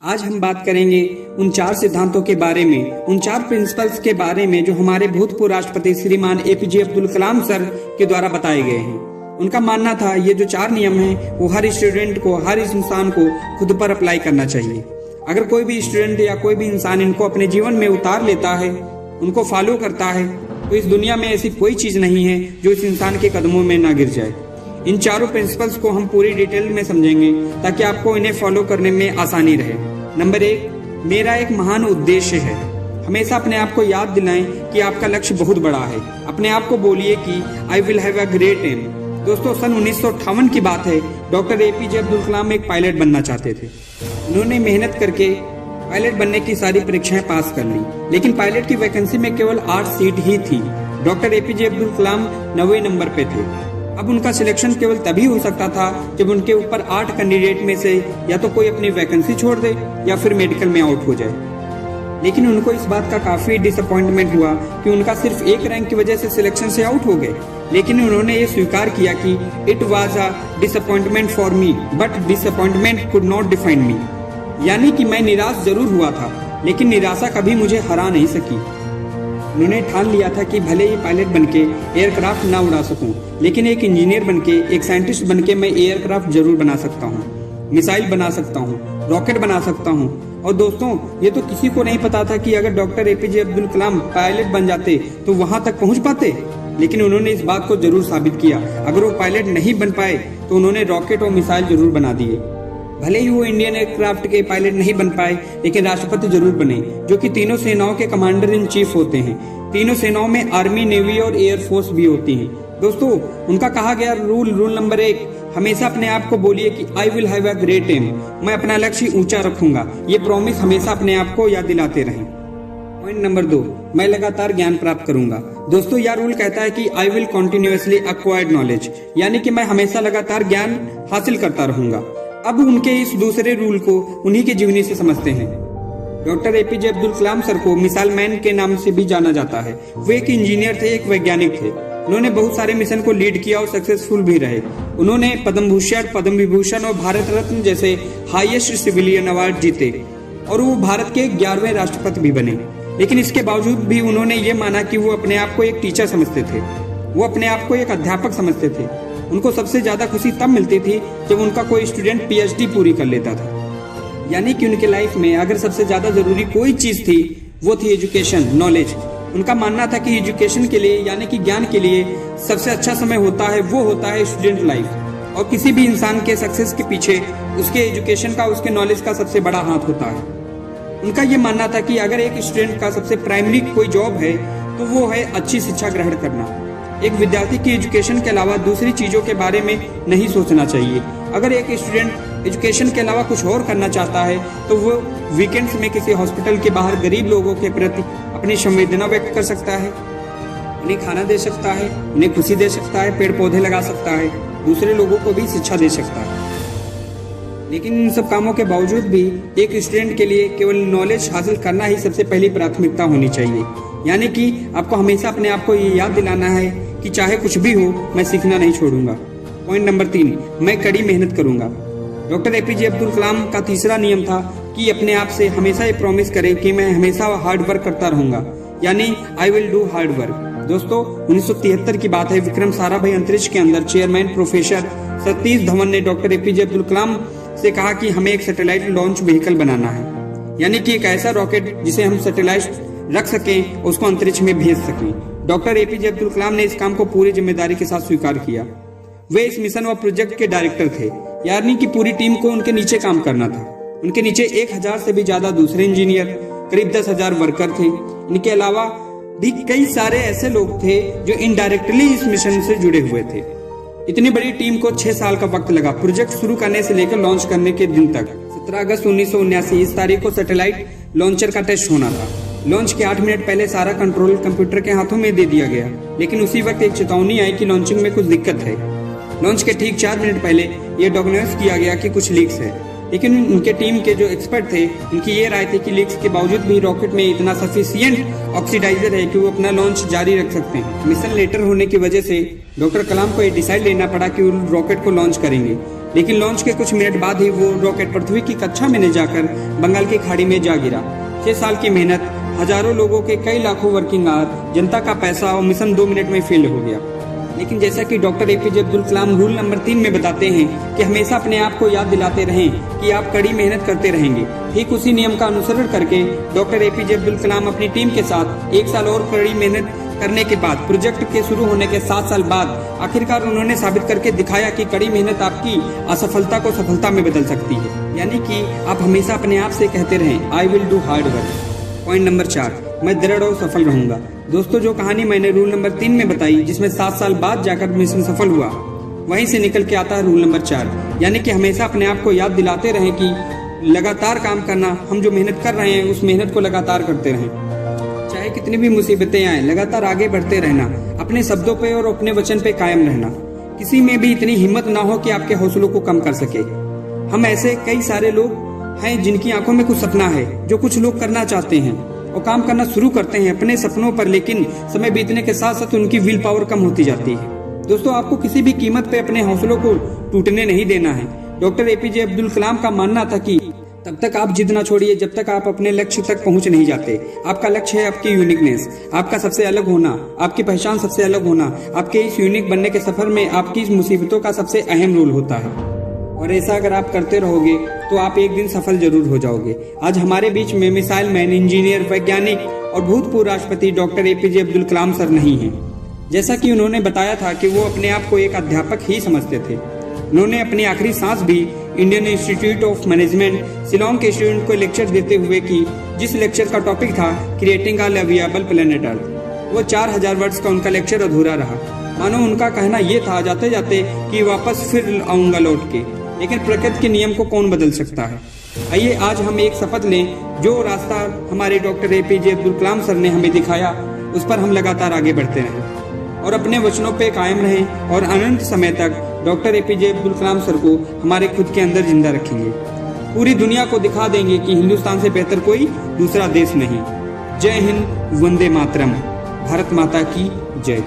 आज हम बात करेंगे उन 4 सिद्धांतों के बारे में, उन 4 प्रिंसिपल्स के बारे में जो हमारे भूतपूर्व राष्ट्रपति श्रीमान एपीजे अब्दुल कलाम सर के द्वारा बताए गए हैं। उनका मानना था ये जो 4 नियम हैं वो हर स्टूडेंट को, हर इंसान को खुद पर अप्लाई करना चाहिए। अगर कोई भी स्टूडेंट या कोई भी इंसान इनको अपने जीवन में उतार लेता है, उनको फॉलो करता है, तो इस दुनिया में ऐसी कोई चीज नहीं है जो इस इंसान के कदमों में ना गिर जाए। इन 4 प्रिंसिपल्स को हम पूरी डिटेल में समझेंगे ताकि आपको इन्हें फॉलो करने में आसानी रहे। नंबर 1, मेरा एक महान उद्देश्य है। हमेशा अपने आप को याद दिलाएं कि आपका लक्ष्य बहुत बड़ा है। अपने आप को बोलिए कि I will have a great am. दोस्तों, सन 1958 की बात है। डॉक्टर एपीजे अब्दुल कलाम एक पायलट बनना चाहते थे। उन्होंने मेहनत करके पायलट बनने की सारी परीक्षाएं पास कर ली, लेकिन पायलट की वैकेंसी में केवल 8 सीट ही थी। Doctor APJ Abdul Kalam 9वें number पे थे। अब उनका सिलेक्शन केवल तभी हो सकता था जब उनके ऊपर 8 कैंडिडेट में से या तो कोई अपनी वैकेंसी छोड़ दे या फिर मेडिकल में आउट हो जाए। लेकिन उनको इस बात का काफी डिसअपॉइंटमेंट हुआ कि उनका सिर्फ एक रैंक की वजह से सिलेक्शन से आउट हो गए। लेकिन उन्होंने ये स्वीकार किया कि it was a disappointment for me but disappointment could not define मी। यानी कि मैं निराश जरूर हुआ था, लेकिन निराशा कभी मुझे हरा नहीं सकी। उन्होंने ठान लिया था कि भले ही पायलट बनके एयरक्राफ्ट ना उड़ा सकूं, लेकिन एक इंजीनियर बनके, एक साइंटिस्ट बनके मैं एयरक्राफ्ट जरूर बना सकता हूं, मिसाइल बना सकता हूं, रॉकेट बना सकता हूं। और दोस्तों, ये तो किसी को नहीं पता था कि अगर doctor APJ Abdul Kalam pilot बन जाते तो वहां तक पहुंच पाते। लेकिन उन्होंने इस बात को जरूर साबित किया। अगर वो पायलट नहीं बन पाए तो उन्होंने रॉकेट और मिसाइल जरूर बना दिए। भले ही वो इंडियन एयरक्राफ्ट के पायलट नहीं बन पाए, लेकिन राष्ट्रपति जरूर बने, जो कि तीनों सेनाओं के कमांडर इन चीफ होते हैं। तीनों सेनाओं में आर्मी, नेवी और एयरफोर्स भी होती है। दोस्तों, उनका कहा गया रूल नंबर 1, हमेशा अपने आप को बोलिए कि I will have a great aim. मैं अपना लक्ष्य ऊंचा रखूंगा। ये प्रॉमिस हमेशा अपने आप को याद दिलाते रहें। पॉइंट नंबर 2, मैं लगातार ज्ञान प्राप्त करूंगा। दोस्तों, यह रूल कहता है कि I will continuously acquired knowledge, यानी कि मैं हमेशा लगातार ज्ञान हासिल करता रहूंगा। अब उनके इस दूसरे रूल को उन्हीं के जीवनी से समझते हैं। Doctor APJ Abdul Kalam sir को मिसाइल मैन के नाम से भी जाना जाता है। वो एक इंजीनियर थे, एक वैज्ञानिक थे। उन्होंने बहुत सारे मिशन को लीड किया और सक्सेसफुल भी रहे। उन्होंने पद्म भूषण, पद्म विभूषण और भारत रत्न जैसे हाईएस्ट सिविलियन अवार्ड जीते और वो भारत के 11वें राष्ट्रपति भी बने। लेकिन इसके बावजूद भी उन्होंने ये माना कि वो अपने आप को एक टीचर समझते थे, वो अपने आप को एक अध्यापक समझते थे। उनको सबसे ज्यादा खुशी तब मिलती थी जब उनका कोई स्टूडेंट पीएचडी पूरी कर लेता था। यानी कि उनके लाइफ में अगर सबसे ज्यादा जरूरी कोई चीज थी वो थी एजुकेशन, नॉलेज। उनका मानना था कि एजुकेशन के लिए, यानी कि ज्ञान के लिए सबसे अच्छा समय होता है वो होता है स्टूडेंट लाइफ। और किसी भी इंसान के सक्सेस के पीछे उसके एजुकेशन का, उसके नॉलेज का सबसे बड़ा हाथ होता है। उनका ये मानना था कि अगर एक स्टूडेंट का सबसे प्राइमरी कोई जॉब है तो वो है अच्छी शिक्षा ग्रहण करना। एक विद्यार्थी की एजुकेशन के अलावा दूसरी चीजों के बारे में नहीं सोचना चाहिए। अगर एक स्टूडेंट एजुकेशन के अलावा कुछ और करना चाहता है तो वो वीकेंड्स में किसी हॉस्पिटल के बाहर गरीब लोगों के प्रति अपनी संवेदना व्यक्त कर सकता है, उन्हें खाना दे सकता है, उन्हें खुशी दे सकता है, पेड़ पौधे लगा सकता है, दूसरे लोगों को भी शिक्षा दे सकता है। लेकिन इन सब कामों के बावजूद भी एक स्टूडेंट के लिए केवल नॉलेज हासिल करना ही सबसे पहली प्राथमिकता होनी चाहिए। यानी कि आपको हमेशा अपने आप को ये याद दिलाना है कि चाहे कुछ भी हो, मैं सीखना नहीं छोड़ूंगा। पॉइंट नंबर 3, मैं कड़ी मेहनत करूंगा। डॉक्टर एपीजे अब्दुल कलाम का तीसरा नियम था कि अपने आप से हमेशा ये प्रॉमिस करें कि मैं हमेशा हार्ड वर्क करता रहूंगा, यानी I will do hard work. दोस्तों, 1973 की बात है। विक्रम साराभाई अंतरिक्ष के अंदर चेयरमैन प्रोफेसर सतीश धवन ने डॉक्टर एपीजे अब्दुल कलाम से कहा कि हमें एक सैटेलाइट लॉन्च व्हीकल बनाना है, यानी कि एक ऐसा रॉकेट जिसे हम सैटेलाइट रख सकें, उसको अंतरिक्ष में भेज सकें। डॉक्टर एपीजे अब्दुल कलाम ने इस काम को पूरी जिम्मेदारी के साथ स्वीकार किया। वे इस मिशन व प्रोजेक्ट के डायरेक्टर थे, यानी कि पूरी टीम को उनके नीचे काम करना था। उनके नीचे 1000 से भी ज्यादा दूसरे इंजीनियर, करीब 10,000 वर्कर थे। इनके अलावा भी कई सारे ऐसे लोग थे जो इनडायरेक्टली इस मिशन से जुड़े हुए थे। इतनी बड़ी टीम को 6 साल का वक्त लगा प्रोजेक्ट शुरू करने से लेकर लॉन्च करने के दिन तक। 17 अगस्त 1979 इस तारीख को सैटेलाइट लॉन्चर का टेस्ट होना था। लॉन्च के 8 मिनट पहले सारा कंट्रोल कंप्यूटर के हाथों में दे दिया गया, लेकिन उसी वक्त एक चेतावनी आई कि लॉन्चिंग में कुछ दिक्कत है। लॉन्च के ठीक 4 मिनट पहले यह डायग्नोस किया गया कि कुछ लीक्स है, लेकिन उनके टीम के जो एक्सपर्ट थे उनकी ये राय थी कि लीक्स के बावजूद भी रॉकेट में इतना सफिशिएंट ऑक्सीडाइजर है कि वो अपना लॉन्च जारी रख सकते हैं। मिशन लेटर होने की वजह से डॉक्टर कलाम को ये डिसाइड लेना पड़ा कि वो रॉकेट को लॉन्च करेंगे, लेकिन लॉन्च के कुछ मिनट बाद ही वो रॉकेट पृथ्वी की कक्षा में न जाकर बंगाल की खाड़ी में जा गिरा। 6 साल की मेहनत, हजारों लोगों के कई लाखों वर्किंग आवर, जनता का पैसा और मिशन 2 मिनट में फेल हो गया। लेकिन जैसा कि doctor APJ Abdul Kalam rule number 3 में बताते हैं कि हमेशा अपने आप को याद दिलाते रहें कि आप कड़ी मेहनत करते रहेंगे। ठीक उसी नियम का अनुसरण करके डॉक्टर एपीजे अब्दुल कलाम अपनी टीम के साथ 1 साल और कड़ी मेहनत करने के बाद प्रोजेक्ट के शुरू होने के 7 साल बाद आखिरकार उन्होंने साबित करके दिखाया कि कड़ी मेहनत आपकी असफलता को सफलता में बदल सकती है। यानी कि आप हमेशा अपने आप से कहते रहें, I will do hard work. Point number 4, मैं दृढ़ और सफल रहूंगा। दोस्तों, जो कहानी मैंने रूल नंबर 3 में बताई, जिसमें 7 साल बाद जाकर मिशन सफल हुआ, वहीं से निकल के आता है रूल नंबर 4, यानी कि हमेशा अपने आप को याद दिलाते रहें कि लगातार काम करना, हम जो मेहनत कर रहे हैं उस मेहनत को लगातार करते रहें। चाहे कितनी भी मुसीबतें आए, लगातार आगे बढ़ते रहना, अपने शब्दों पे और अपने वचन पे कायम रहना। किसी में भी इतनी हिम्मत ना हो कि आपके हौसलों को कम कर सके। हम ऐसे कई सारे लोग हैं जिनकी आंखों में कुछ सपना है, जो कुछ लोग करना चाहते हैं और काम करना शुरू करते हैं अपने सपनों पर, लेकिन समय बीतने के साथ साथ उनकी विल पावर कम होती जाती है। दोस्तों, आपको किसी भी कीमत पे अपने हौसलों को टूटने नहीं देना है। डॉक्टर एपीजे अब्दुल कलाम का मानना था कि तब तक आप जिद ना छोड़िए जब तक आप अपने लक्ष्य तक पहुंच नहीं जाते। आपका लक्ष्य है आपकी यूनिकनेस, आपका सबसे अलग होना, आपकी पहचान सबसे अलग होना। आपके इस यूनिक बनने के सफर में आपकी इस मुसीबतों का सबसे अहम रोल होता है, और ऐसा अगर आप करते रहोगे तो आप एक दिन सफल जरूर हो जाओगे। आज हमारे बीच में मिसाइल मैन, इंजीनियर, वैज्ञानिक और भूतपूर्व राष्ट्रपति doctor APJ Abdul Kalam sir नहीं हैं। जैसा कि उन्होंने बताया था कि वो अपने आप को एक अध्यापक ही समझते थे। उन्होंने अपनी आखिरी सांस भी Indian institute of management Shillong के स्टूडेंट को लेक्चर देते हुए की, जिस लेक्चर का टॉपिक था creating a livable planet earth. वो 4000 वर्ड्स का उनका लेक्चर अधूरा रहा। मानो उनका कहना ये था जाते जाते कि वापस फिर आऊंगा लौट के, लेकिन प्रकृति के नियम को कौन बदल सकता है। आइए आज हम एक शपथ लें, जो रास्ता हमारे doctor APJ Abdul Kalam sir ने हमें दिखाया उस पर हम लगातार आगे बढ़ते रहें और अपने वचनों पे कायम रहें और अनंत समय तक doctor APJ Abdul Kalam sir को हमारे खुद के अंदर जिंदा रखेंगे। पूरी दुनिया को दिखा देंगे कि हिंदुस्तान से बेहतर कोई दूसरा देश नहीं। जय हिंद, वंदे मातरम, भारत माता की जय।